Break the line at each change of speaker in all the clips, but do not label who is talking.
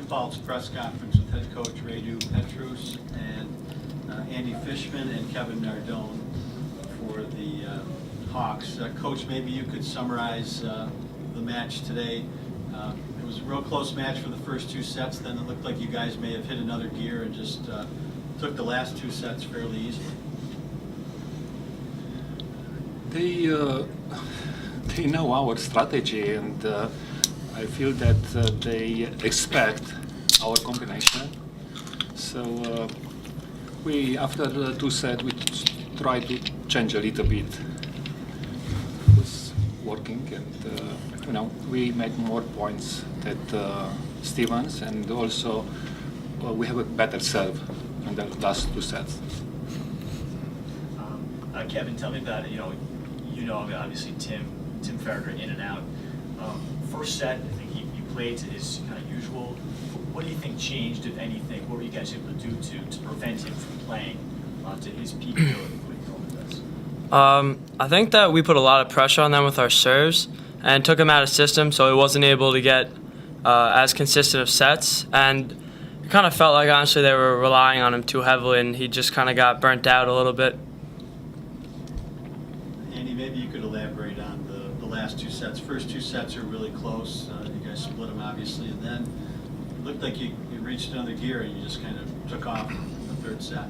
Paltz press conference with head coach Radu Petrus and Andy Fishman and Kevin Nardone for the Hawks. Coach, maybe you could summarize the match today. It was a real close match for the first two sets, then it looked like you guys may have hit another gear and just took the last two sets fairly easily.
They know our strategy, and I feel that they expect our combination. So we, after the two sets, we try to change a little bit. It was working, and we made more points than Stevens, and also we have a better serve in the last two sets.
Kevin, tell me about it. Obviously Tim Farragher in and out. First set, I think you played to his kind of usual. What do you think changed, if anything? What were you guys able to do to prevent him from playing to his peak ability the way he normally does?
I think that we put a lot of pressure on them with our serves and took him out of system, so he wasn't able to get as consistent of sets. And it kind of felt like, honestly, they were relying on him too heavily, and he just kind of got burnt out a little bit.
Andy, maybe you could elaborate on the last two sets. First two sets are really close. You guys split them, obviously, and then it looked like you reached another gear and you just kind of took off in the third set.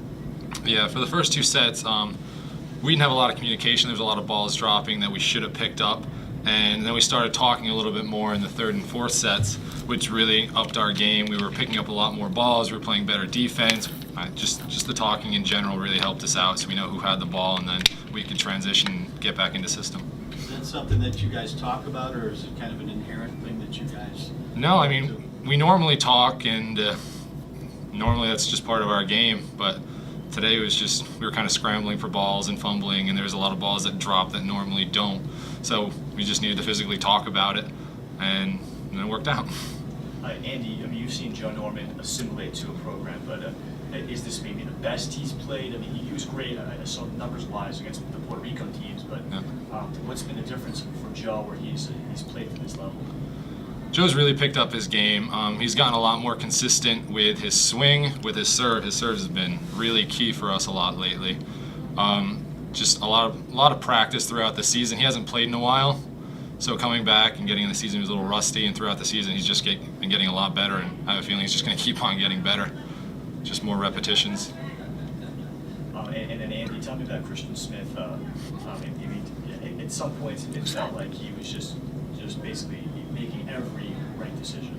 Yeah, for the first two sets, we didn't have a lot of communication. There was a lot of balls dropping that we should have picked up. And then we started talking a little bit more in the third and fourth sets, which really upped our game. We were picking up a lot more balls. We were playing better defense. Just the talking in general really helped us out, so we know who had the ball, and then we could transition and get back into system.
Is that something that you guys talk about, or is it kind of an inherent thing that you guys
No, I mean, we normally talk, and normally that's just part of our game, but today it was just, we were kind of scrambling for balls and fumbling, and there's a lot of balls that drop that normally don't. So we just needed to physically talk about it, and it worked out.
Andy, you've seen Joe Norman assimilate to a program, but is this maybe the best he's played? I mean, he was great, I saw numbers-wise against the Puerto Rico teams, but
Yeah.
What's been the difference for Joe where he's played to this level?
Joe's really picked up his game. He's gotten a lot more consistent with his swing, with his serve. His serve has been really key for us a lot lately. Just a lot of practice throughout the season. He hasn't played in a while, so coming back and getting in the season, he was a little rusty, and throughout the season he's just been getting a lot better, and I have a feeling he's just going to keep on getting better. Just more repetitions.
And then Andy, tell me about Christian Smith. At some points it felt like he was just basically making every right decision.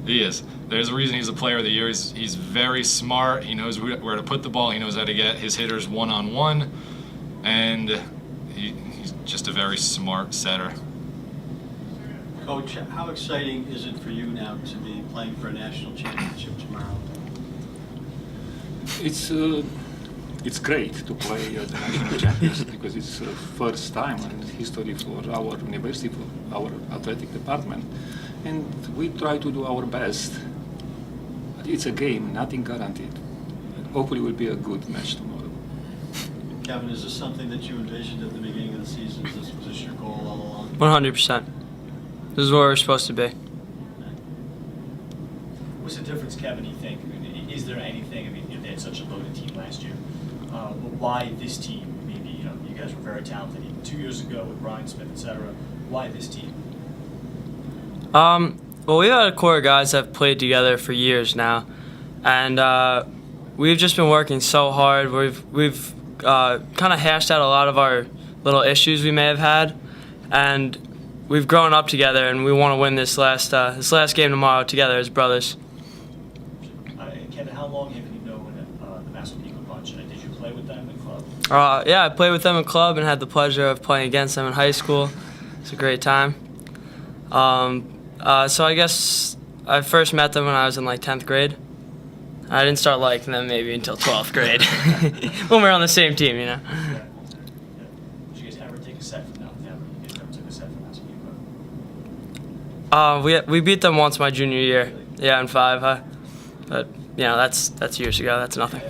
He is. There's a reason he's the player of the year. He's very smart. He knows where to put the ball. He knows how to get his hitters one-on-one, and he's just a very smart setter.
Coach, how exciting is it for you now to be playing for a national championship tomorrow?
It's great to play the national champions because it's the first time in history for our university, for our athletic department, and we try to do our best. But it's a game, nothing guaranteed. Hopefully, it will be a good match tomorrow.
Kevin, is this something that you envisioned at the beginning of the season? Was this your goal all along?
100%. This is where we're supposed to be.
What's the difference, Kevin, you think? Is there anything, they had such a loaded team last year, but why this team? Maybe, you guys were very talented even 2 years ago with Brian Smith, etc. Why this team?
Well, we've had a core of guys that have played together for years now, and we've just been working so hard. We've kind of hashed out a lot of our little issues we may have had, and we've grown up together, and we want to win this last game tomorrow together as brothers.
Kevin, how long have you known the Massapequa Bunch? Did you play with them in club?
Yeah, I played with them in club and had the pleasure of playing against them in high school. It's a great time. So I guess I first met them when I was in like 10th grade. I didn't start liking them maybe until 12th grade when we were on the same team,
Yeah. Did you guys ever take a set from them? You guys ever took a set from Massapequa?
We beat them once my junior year. Yeah, in 5. But that's years ago. That's nothing.